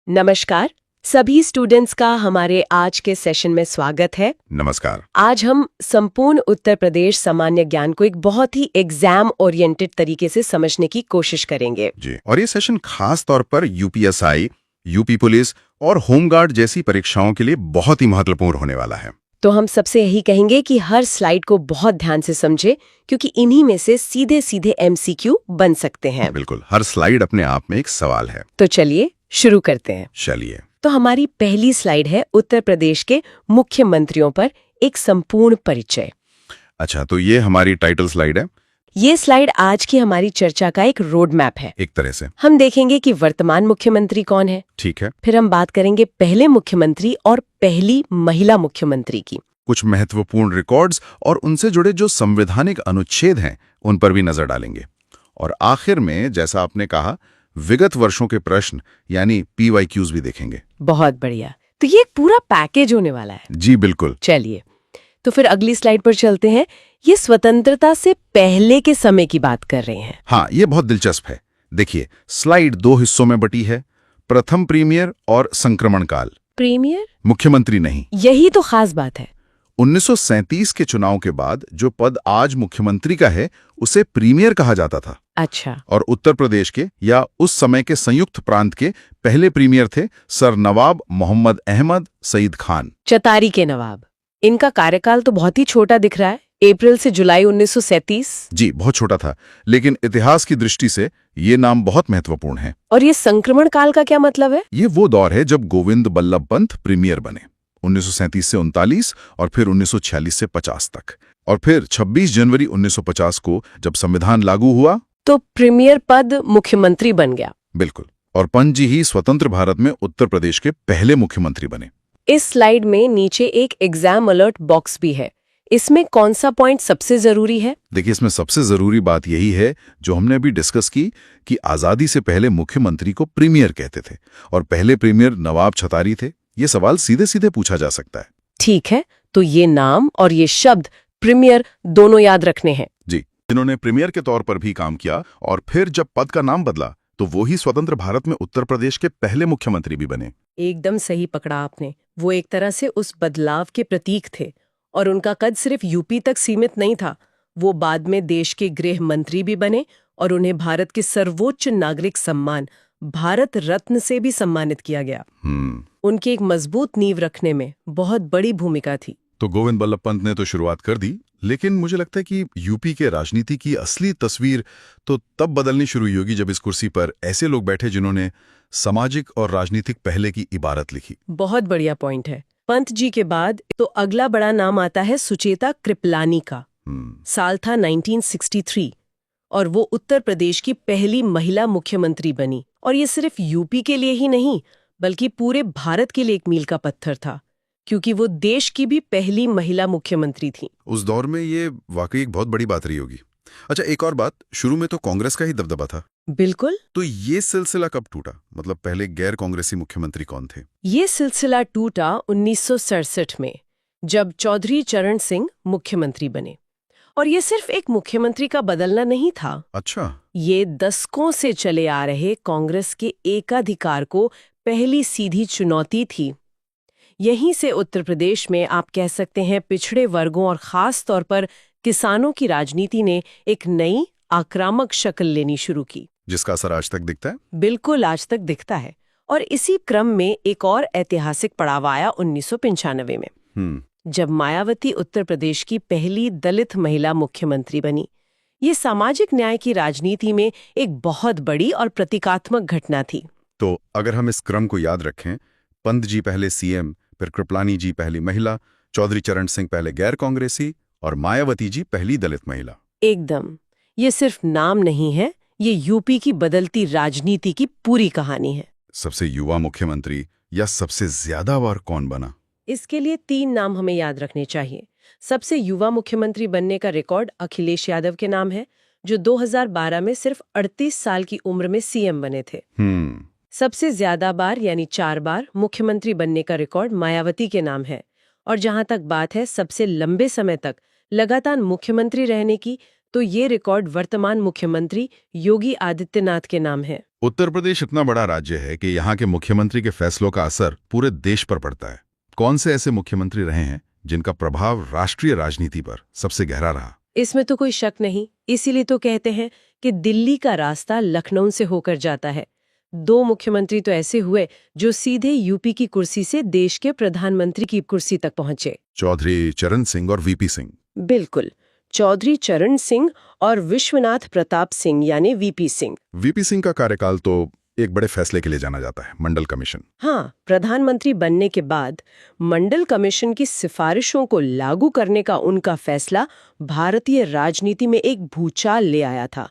नमस्कार, सभी स्टूडेंट्स का हमारे आज के सेशन में स्वागत है। नमस्कार। आज हम संपूर्ण उत्तर प्रदेश सामान्य ज्ञान को एक बहुत ही एग्जाम ओरिएंटेड तरीके से समझने की कोशिश करेंगे। जी, और ये सेशन खास तौर पर यूपीएसआई, यूपी पुलिस और होमगार्ड जैसी परीक्षाओं के लिए बहुत ही महत्वपूर्ण होने वाला है। तो हम सबसे यही कहेंगे कि हर स्लाइड को बहुत ध्यान से समझे, क्योंकि इन्हीं में से सीधे सीधे एमसीक्यू बन सकते हैं। बिल्कुल, हर स्लाइड अपने आप में एक सवाल है। तो चलिए शुरू करते हैं। चलिए। तो हमारी पहली स्लाइड है उत्तर प्रदेश के मुख्यमंत्रियों पर एक संपूर्ण परिचय। अच्छा, तो ये हमारी टाइटल स्लाइड है। ये स्लाइड आज की हमारी चर्चा का एक रोड मैप है। एक तरह से हम देखेंगे कि वर्तमान मुख्यमंत्री कौन है, ठीक है। फिर हम बात करेंगे पहले मुख्यमंत्री और पहली महिला मुख्यमंत्री की। कुछ महत्वपूर्ण रिकॉर्ड्स और उनसे जुड़े जो संवैधानिक अनुच्छेद हैं उन पर भी नजर डालेंगे। और आखिर में, जैसा आपने कहा, विगत वर्षों के प्रश्न यानी PYQs भी देखेंगे। बहुत बढ़िया। तो ये एक पूरा पैकेज होने वाला है। जी बिल्कुल। चलिए, तो फिर अगली स्लाइड पर चलते हैं। ये स्वतंत्रता से पहले के समय की बात कर रहे हैं। हाँ, ये बहुत दिलचस्प है। देखिए, स्लाइड 2 हिस्सों में बटी है। प्रथम प्रीमियर और संक्रमण काल। प्रीमियर? मुख्यमंत्री नहीं। यही तो खास बात है। 1937 के चुनाव के बाद जो पद आज मुख्यमंत्री का है उसे प्रीमियर कहा जाता था। अच्छा। और उत्तर प्रदेश के या उस समय के संयुक्त प्रांत के पहले प्रीमियर थे सर नवाब मोहम्मद अहमद सईद खान। चतारी के नवाब। इनका कार्यकाल तो बहुत ही छोटा दिख रहा है, अप्रैल से जुलाई 1937। जी, बहुत छोटा था, लेकिन इतिहास की दृष्टि से ये नाम बहुत महत्वपूर्ण है। और ये संक्रमण काल का क्या मतलब है? ये वो दौर है जब गोविंद बल्लभ पंत प्रीमियर बने, 1937 से 39 और फिर 1946 से 50 तक। और फिर 26 जनवरी 1950 को जब संविधान लागू हुआ तो प्रीमियर पद मुख्यमंत्री बन गया। बिल्कुल, और पंत जी ही स्वतंत्र भारत में उत्तर प्रदेश के पहले मुख्यमंत्री बने। इस स्लाइड में नीचे एक एग्जाम अलर्ट बॉक्स भी है। इसमें कौन सा पॉइंट सबसे जरूरी है? देखिए, इसमें सबसे जरूरी बात यही है जो हमने अभी डिस्कस की कि आजादी से पहले मुख्यमंत्री को प्रीमियर कहते थे और पहले प्रीमियर नवाब छतारी थे। ये सवाल सीधे सीधे पूछा जा सकता है। ठीक है, तो ये नाम और ये शब्द प्रीमियर दोनों याद रखने हैं। जी, जिन्होंने प्रीमियर के तौर पर भी काम किया और फिर जब पद का नाम बदला तो वो ही स्वतंत्र भारत में उत्तर प्रदेश के पहले मुख्यमंत्री भी बने। एकदम सही पकड़ा आपने। वो एक तरह से उस बदलाव के प्रतीक थे और उनका कद सिर्फ यूपी तक सीमित नहीं था। वो बाद में देश के गृह मंत्री भी बने और उन्हें भारत के सर्वोच्च नागरिक सम्मान भारत रत्न से भी सम्मानित किया गया। उनकी एक मजबूत नींव रखने में बहुत बड़ी भूमिका थी। तो गोविंद बल्लभ पंत ने तो शुरुआत कर दी, लेकिन मुझे लगता है कि यूपी के राजनीति की असली तस्वीर तो तब बदलनी शुरू हुई होगी जब इस कुर्सी पर ऐसे लोग बैठे जिन्होंने सामाजिक और राजनीतिक पहले की इबारत लिखी। बहुत बढ़िया पॉइंट है। पंत जी के बाद तो अगला बड़ा नाम आता है सुचेता कृपलानी का। साल था 1963 और वो उत्तर प्रदेश की पहली महिला मुख्यमंत्री बनी। और ये सिर्फ यूपी के लिए ही नहीं बल्कि पूरे भारत के लिए एक मील का पत्थर था, क्योंकि वो देश की भी पहली महिला मुख्यमंत्री थी। उस दौर में ये वाकई एक बहुत बड़ी बात रही होगी। अच्छा, एक और बात, शुरू में तो कांग्रेस का ही दबदबा था। बिल्कुल। तो ये सिलसिला कब टूटा? मतलब पहले गैर कांग्रेसी मुख्यमंत्री कौन थे? ये सिलसिला टूटा 1967 में, जब चौधरी चरण सिंह मुख्यमंत्री बने। और ये सिर्फ एक मुख्यमंत्री का बदलना नहीं था। अच्छा। ये दशकों से चले आ रहे कांग्रेस के एकाधिकार को पहली सीधी चुनौती थी। यहीं से उत्तर प्रदेश में आप कह सकते हैं पिछड़े वर्गों और खास तौर पर किसानों की राजनीति ने एक नई आक्रामक शक्ल लेनी शुरू की, जिसका असर आज तक दिखता है। बिल्कुल, आज तक दिखता है। और इसी क्रम में एक और ऐतिहासिक पड़ाव आया 1995 में, जब मायावती उत्तर प्रदेश की पहली दलित महिला मुख्यमंत्री बनी। ये सामाजिक न्याय की राजनीति में एक बहुत बड़ी और प्रतीकात्मक घटना थी। तो अगर हम इस क्रम को याद रखें, पंत जी पहले सीएम, फिर कृपलानी जी पहली महिला, चौधरी चरण सिंह पहले गैर कांग्रेसी और मायावती जी पहली दलित महिला। एकदम, ये सिर्फ नाम नहीं है, ये यूपी की बदलती राजनीति की पूरी कहानी है। सबसे युवा मुख्यमंत्री या सबसे ज्यादा बार कौन बना? इसके लिए 3 नाम हमें याद रखने चाहिए। सबसे युवा मुख्यमंत्री बनने का रिकॉर्ड अखिलेश यादव के नाम है, जो 2012 में सिर्फ 38 साल की उम्र में सीएम बने थे। सबसे ज्यादा बार यानी 4 बार मुख्यमंत्री बनने का रिकॉर्ड मायावती के नाम है। और जहां तक बात है सबसे लंबे समय तक लगातार मुख्यमंत्री रहने की, तो ये रिकॉर्ड वर्तमान मुख्यमंत्री योगी आदित्यनाथ के नाम है। उत्तर प्रदेश इतना बड़ा राज्य है कि यहाँ के मुख्यमंत्री के फैसलों का असर पूरे देश पर पड़ता है। कौन से ऐसे मुख्यमंत्री रहे हैं जिनका प्रभाव राष्ट्रीय राजनीति पर सबसे गहरा रहा? इसमें तो कोई शक नहीं, इसीलिए तो कहते हैं कि दिल्ली का रास्ता लखनऊ से होकर जाता है। 2 मुख्यमंत्री तो ऐसे हुए जो सीधे यूपी की कुर्सी से देश के प्रधानमंत्री की कुर्सी तक पहुंचे। चौधरी चरण सिंह और वीपी सिंह। बिल्कुल, चौधरी चरण सिंह और विश्वनाथ प्रताप सिंह यानी वीपी सिंह। वीपी सिंह का कार्यकाल तो एक बड़े फैसले के लिए जाना जाता है, मंडल कमीशन। हाँ, प्रधानमंत्री बनने के बाद मंडल कमीशन की सिफारिशों को लागू करने का उनका फैसला भारतीय राजनीति में एक भूचाल ले आया था।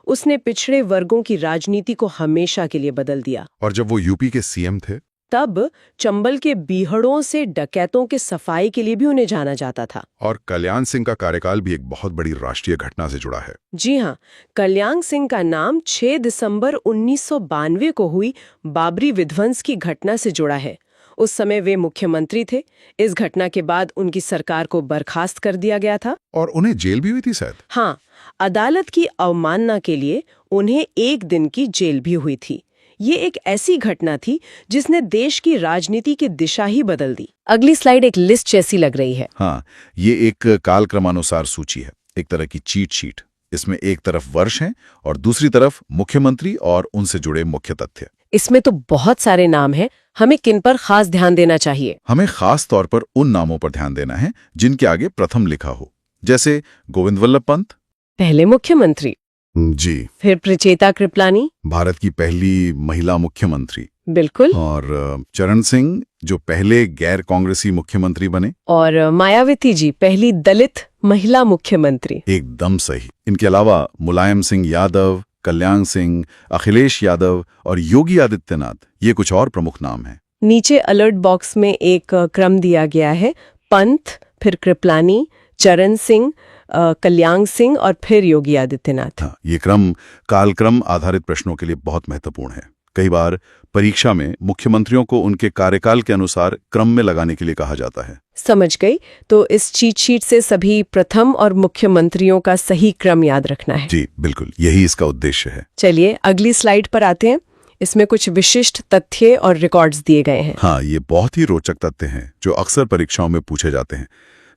उसने पिछड़े वर्गों की राजनीति को हमेशा के लिए बदल दिया। और जब वो यूपी के सीएम थे तब चंबल के बीहड़ों से डकैतों के सफाई के लिए भी उन्हें जाना जाता था। और कल्याण सिंह का कार्यकाल भी एक बहुत बड़ी राष्ट्रीय घटना से जुड़ा है। जी हाँ, कल्याण सिंह का नाम 6 दिसंबर 1992 को हुई बाबरी विध्वंस की घटना से जुड़ा है। उस समय वे मुख्यमंत्री थे। इस घटना के बाद उनकी सरकार को बर्खास्त कर दिया गया था। और उन्हें जेल भी हुई थी शायद। हाँ, अदालत की अवमानना के लिए उन्हें 1 दिन की जेल भी हुई थी। ये एक ऐसी घटना थी जिसने देश की राजनीति की दिशा ही बदल दी। अगली स्लाइड एक लिस्ट जैसी लग रही है। हाँ, ये एक कालक्रमानुसार सूची है, एक तरह की चीट शीट। इसमें एक तरफ वर्ष हैं और दूसरी तरफ मुख्यमंत्री और उनसे जुड़े मुख्य तथ्य। इसमें तो बहुत सारे नाम हैं, हमें किन पर खास ध्यान देना चाहिए? हमें खास तौर पर उन नामों पर ध्यान देना है जिनके आगे प्रथम लिखा हो, जैसे गोविंद वल्लभ पंत, पहले मुख्यमंत्री। जी। फिर प्रचेता कृपलानी, भारत की पहली महिला मुख्यमंत्री। बिल्कुल। और चरण सिंह, जो पहले गैर कांग्रेसी मुख्यमंत्री बने। और मायावती जी, पहली दलित महिला मुख्यमंत्री। एकदम सही। इनके अलावा मुलायम सिंह यादव, कल्याण सिंह, अखिलेश यादव और योगी आदित्यनाथ, ये कुछ और प्रमुख नाम हैं। नीचे अलर्ट बॉक्स में एक क्रम दिया गया है, पंत, फिर कृपलानी, चरण सिंह, कल्याण सिंह और फिर योगी आदित्यनाथ। हाँ, ये क्रम कालक्रम आधारित प्रश्नों के लिए बहुत महत्वपूर्ण है। कई बार परीक्षा में मुख्यमंत्रियों को उनके कार्यकाल के अनुसार क्रम में लगाने के लिए कहा जाता है। समझ गई। तो इस चीट शीट से सभी प्रथम और मुख्यमंत्रियों का सही क्रम याद रखना है। जी बिल्कुल, यही इसका उद्देश्य है। चलिए अगली स्लाइड पर आते हैं। इसमें कुछ विशिष्ट तथ्य और रिकॉर्ड्स दिए गए हैं। हाँ, ये बहुत ही रोचक तथ्य हैं जो अक्सर परीक्षाओं में पूछे जाते हैं।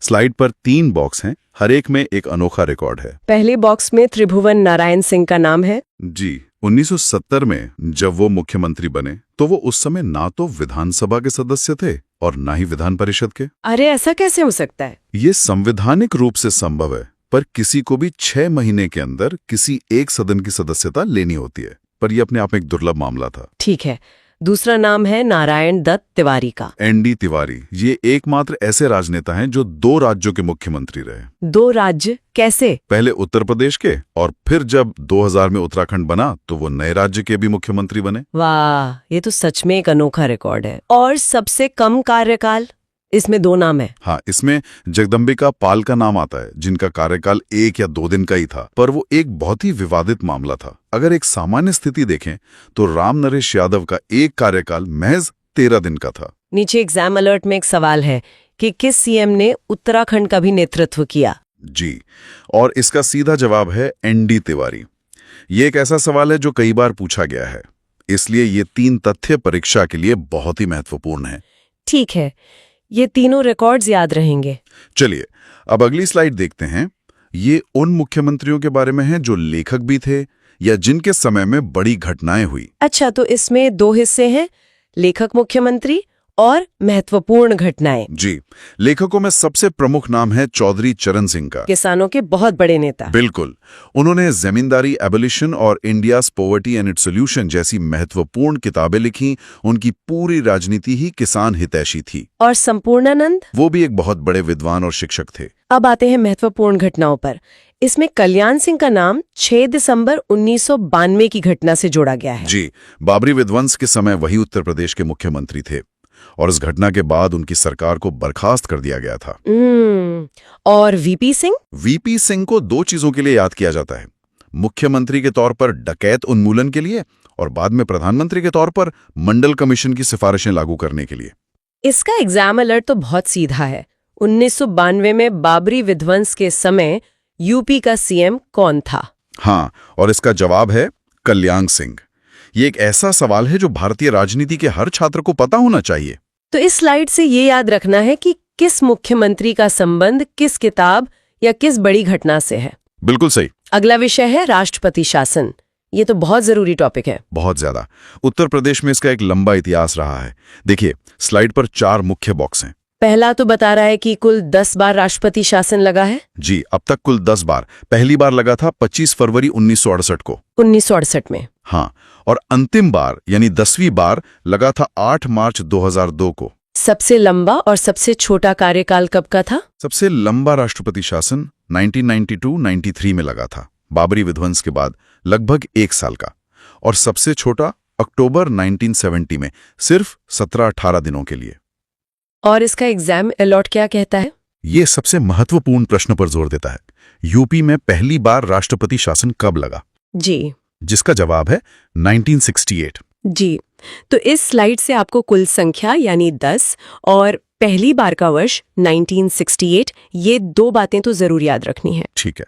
स्लाइड पर 3 बॉक्स हैं, हर एक में एक अनोखा रिकॉर्ड है। पहले बॉक्स में त्रिभुवन नारायण सिंह का नाम है। जी, 1970 में जब वो मुख्यमंत्री बने तो वो उस समय ना तो विधानसभा के सदस्य थे और ना ही विधान परिषद के। अरे ऐसा कैसे हो सकता है? ये संवैधानिक रूप से संभव है, पर किसी को भी 6 महीने के अंदर किसी एक सदन की सदस्यता लेनी होती है। पर यह अपने आप में एक दुर्लभ मामला था। ठीक है। दूसरा नाम है नारायण दत्त तिवारी का। एनडी तिवारी, ये एकमात्र ऐसे राजनेता हैं जो 2 राज्यों के मुख्यमंत्री रहे। 2 राज्य कैसे? पहले उत्तर प्रदेश के और फिर जब 2000 में उत्तराखंड बना तो वो नए राज्य के भी मुख्यमंत्री बने। वाह, ये तो सच में एक अनोखा रिकॉर्ड है। और सबसे कम कार्यकाल? इसमें 2 नाम है। हाँ, इसमें जगदम्बिका पाल का नाम आता है, जिनका कार्यकाल 1 या 2 दिन का ही था, पर वो एक बहुत ही विवादित मामला था। अगर एक सामान्य स्थिति देखें तो राम नरेश यादव का एक कार्यकाल महज 13 दिन का था। नीचे एग्जाम अलर्ट में एक सवाल है कि किस सीएम ने उत्तराखंड का भी नेतृत्व किया? जी, और इसका सीधा जवाब है एनडी तिवारी। ये एक ऐसा सवाल है जो कई बार पूछा गया है, इसलिए ये 3 तथ्य परीक्षा के लिए बहुत ही महत्वपूर्ण है। ठीक है, ये तीनों रिकॉर्ड्स याद रहेंगे। चलिए अब अगली स्लाइड देखते हैं। ये उन मुख्यमंत्रियों के बारे में है जो लेखक भी थे या जिनके समय में बड़ी घटनाएं हुई। अच्छा, तो इसमें 2 हिस्से हैं, लेखक मुख्यमंत्री और महत्वपूर्ण घटनाएं। जी, लेखकों में सबसे प्रमुख नाम है चौधरी चरण सिंह का। किसानों के बहुत बड़े नेता। बिल्कुल, उन्होंने जमींदारी एबोलिशन और India's poverty and it's solution जैसी महत्वपूर्ण किताबें लिखी। उनकी पूरी राजनीति ही किसान हितैषी थी। और संपूर्णानंद? वो भी एक बहुत बड़े विद्वान और शिक्षक थे। अब आते हैं महत्वपूर्ण घटनाओं पर। इसमें कल्याण सिंह का नाम 6 दिसंबर 1992 की घटना से जोड़ा गया है। जी, बाबरी विध्वंस के समय वही उत्तर प्रदेश के मुख्यमंत्री थे और इस घटना के बाद उनकी सरकार को बर्खास्त कर दिया गया था। और वीपी सिंह? वीपी सिंह को 2 चीजों के लिए याद किया जाता है, मुख्यमंत्री के तौर पर डकैत उन्मूलन के लिए और बाद में प्रधानमंत्री के तौर पर मंडल कमीशन की सिफारिशें लागू करने के लिए। इसका एग्जाम अलर्ट तो बहुत सीधा है। 1992 में बाबरी विध्वंस के समय यूपी का सीएम कौन था? हाँ, और इसका जवाब है कल्याण सिंह। ये एक ऐसा सवाल है जो भारतीय राजनीति के हर छात्र को पता होना चाहिए। तो इस स्लाइड से ये याद रखना है कि किस मुख्यमंत्री का संबंध किस किताब या किस बड़ी घटना से है। बिल्कुल सही। अगला विषय है राष्ट्रपति शासन। ये तो बहुत जरूरी टॉपिक है। बहुत ज्यादा। उत्तर प्रदेश में इसका एक लंबा इतिहास रहा है। देखिए, स्लाइड पर 4 मुख्य बॉक्स हैं। पहला तो बता रहा है कि कुल 10 बार राष्ट्रपति शासन लगा है। जी, अब तक कुल 10 बार। पहली बार लगा था 25 फरवरी 1968 को। 1968 में। हाँ, और अंतिम बार यानी 10वीं बार लगा था 8 मार्च 2002 को। सबसे लंबा और सबसे छोटा कार्यकाल कब का था? सबसे लंबा राष्ट्रपति शासन 1992-93 में लगा था, बाबरी विध्वंस के बाद, लगभग 1 साल का। और सबसे छोटा अक्टूबर 1970 में, सिर्फ 17-18 दिनों के लिए। और इसका एग्जाम अलॉट क्या कहता है? ये सबसे महत्वपूर्ण प्रश्न पर जोर देता है। यूपी में पहली बार राष्ट्रपति शासन कब लगा? जी, जिसका जवाब है 1968। जी। तो इस स्लाइड से आपको कुल संख्या यानी 10 और पहली बार का वर्ष 1968, ये 2 बातें तो जरूर याद रखनी है। ठीक है,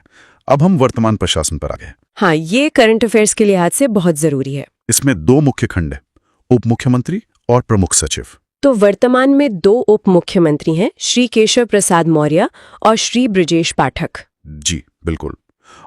अब हम वर्तमान प्रशासन पर आ गए। हाँ, ये करंट अफेयर्स के लिहाज से बहुत जरूरी है। इसमें 2 मुख्य खंड है, उप मुख्यमंत्री और प्रमुख सचिव। तो वर्तमान में 2 उप मुख्यमंत्री हैं, श्री केशव प्रसाद मौर्य और श्री ब्रजेश पाठक। जी बिल्कुल।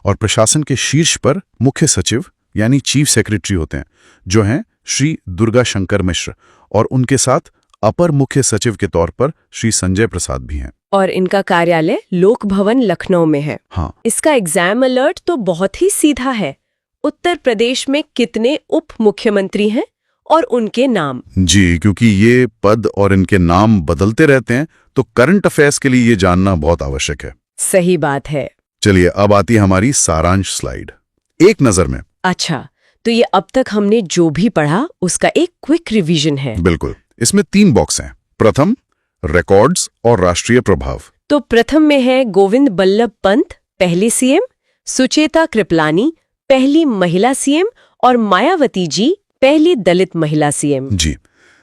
और प्रशासन के शीर्ष पर मुख्य सचिव यानी चीफ सेक्रेटरी होते हैं, जो हैं श्री दुर्गा शंकर मिश्र, और उनके साथ अपर मुख्य सचिव के तौर पर श्री संजय प्रसाद भी हैं। और इनका कार्यालय लोक भवन लखनऊ में है। हाँ। इसका एग्जाम अलर्ट तो बहुत ही सीधा है। उत्तर प्रदेश में कितने उप मुख्यमंत्री हैं और उनके नाम? जी, क्योंकि ये पद और इनके नाम बदलते रहते हैं, तो करंट अफेयर्स के लिए ये जानना बहुत आवश्यक है। सही बात है। चलिए, अब आती है हमारी सारांश स्लाइड, एक नजर में। अच्छा, तो ये अब तक हमने जो भी पढ़ा उसका एक क्विक रिवीजन है। बिल्कुल। इसमें 3 बॉक्स हैं। प्रथम, रिकॉर्ड्स और राष्ट्रीय प्रभाव। तो प्रथम में है गोविंद बल्लभ पंत, पहले सीएम, सुचेता कृपलानी, पहली महिला सीएम, और मायावती जी, पहली दलित महिला सीएम। जी।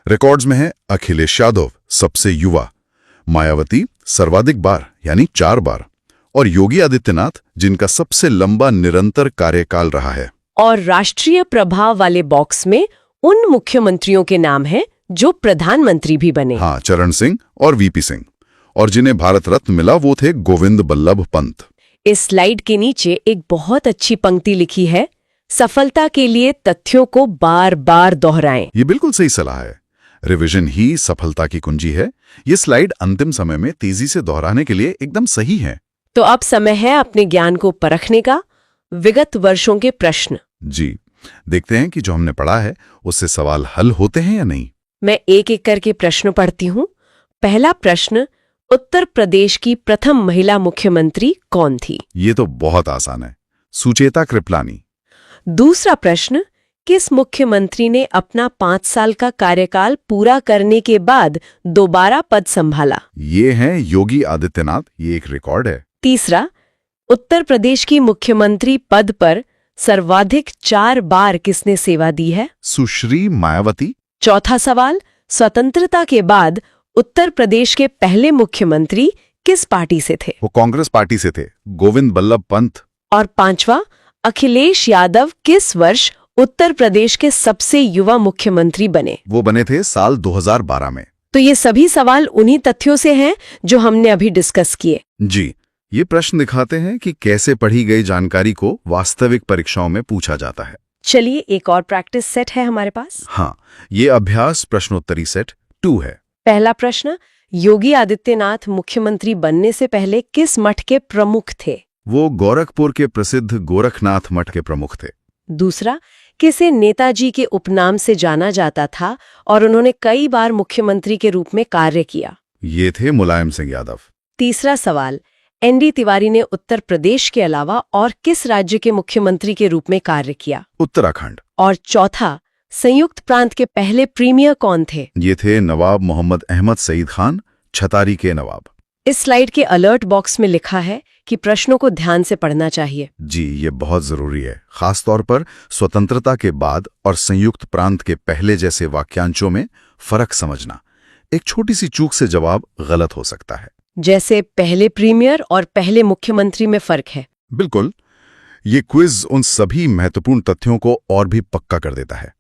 रिकॉर्ड्स में है अखिलेश यादव, सबसे युवा, मायावती सर्वाधिक बार यानी 4 बार, और योगी आदित्यनाथ, जिनका सबसे लंबा निरंतर कार्यकाल रहा है। और राष्ट्रीय प्रभाव वाले बॉक्स में उन मुख्यमंत्रियों के नाम हैं जो प्रधानमंत्री भी बने। हाँ, चरण सिंह और वीपी सिंह। और जिन्हें भारत रत्न मिला वो थे गोविंद बल्लभ पंत। इस स्लाइड के नीचे एक बहुत अच्छी पंक्ति लिखी है, सफलता के लिए तथ्यों को बार बार दोहराएं। ये बिल्कुल सही सलाह है। रिवीजन ही सफलता की कुंजी है। ये स्लाइड अंतिम समय में तेजी से दोहराने के लिए एकदम सही है। तो अब समय है अपने ज्ञान को परखने का। विगत वर्षों के प्रश्न। जी, देखते हैं कि जो हमने पढ़ा है उससे सवाल हल होते हैं या नहीं। मैं एक एक करके प्रश्न पढ़ती हूँ। पहला प्रश्न, उत्तर प्रदेश की प्रथम महिला मुख्यमंत्री कौन थी? ये तो बहुत आसान है, सुचेता कृपलानी। दूसरा प्रश्न, किस मुख्यमंत्री ने अपना 5 साल का कार्यकाल पूरा करने के बाद दोबारा पद संभाला? ये हैं योगी आदित्यनाथ। ये एक रिकॉर्ड है। तीसरा, उत्तर प्रदेश की मुख्यमंत्री पद पर सर्वाधिक 4 बार किसने सेवा दी है? सुश्री मायावती। चौथा सवाल, स्वतंत्रता के बाद उत्तर प्रदेश के पहले मुख्यमंत्री किस पार्टी से थे? वो कांग्रेस पार्टी से थे, गोविंद बल्लभ पंत। और पांचवा, अखिलेश यादव किस वर्ष उत्तर प्रदेश के सबसे युवा मुख्यमंत्री बने? वो बने थे साल 2012 में। तो ये सभी सवाल उन्हीं तथ्यों से हैं जो हमने अभी डिस्कस किए। जी, ये प्रश्न दिखाते हैं कि कैसे पढ़ी गई जानकारी को वास्तविक परीक्षाओं में पूछा जाता है। चलिए, एक और प्रैक्टिस सेट है हमारे पास। हाँ, ये अभ्यास प्रश्नोत्तरी सेट 2 है। पहला प्रश्न, योगी आदित्यनाथ मुख्यमंत्री बनने से पहले किस मठ के प्रमुख थे? वो गोरखपुर के प्रसिद्ध गोरखनाथ मठ के प्रमुख थे। दूसरा, किसे नेताजी के उपनाम से जाना जाता था और उन्होंने कई बार मुख्यमंत्री के रूप में कार्य किया? ये थे मुलायम सिंह यादव। तीसरा सवाल, एनडी तिवारी ने उत्तर प्रदेश के अलावा और किस राज्य के मुख्यमंत्री के रूप में कार्य किया? उत्तराखंड। और चौथा, संयुक्त प्रांत के पहले प्रीमियर कौन थे? ये थे नवाब मोहम्मद अहमद सईद खान, छतारी के नवाब। इस स्लाइड के अलर्ट बॉक्स में लिखा है कि प्रश्नों को ध्यान से पढ़ना चाहिए। जी, ये बहुत जरूरी है, खासतौर पर स्वतंत्रता के बाद और संयुक्त प्रांत के पहले जैसे वाक्यांशों में फर्क समझना। एक छोटी सी चूक से जवाब गलत हो सकता है। जैसे पहले प्रीमियर और पहले मुख्यमंत्री में फर्क है। बिल्कुल। ये क्विज उन सभी महत्वपूर्ण तथ्यों को और भी पक्का कर देता है।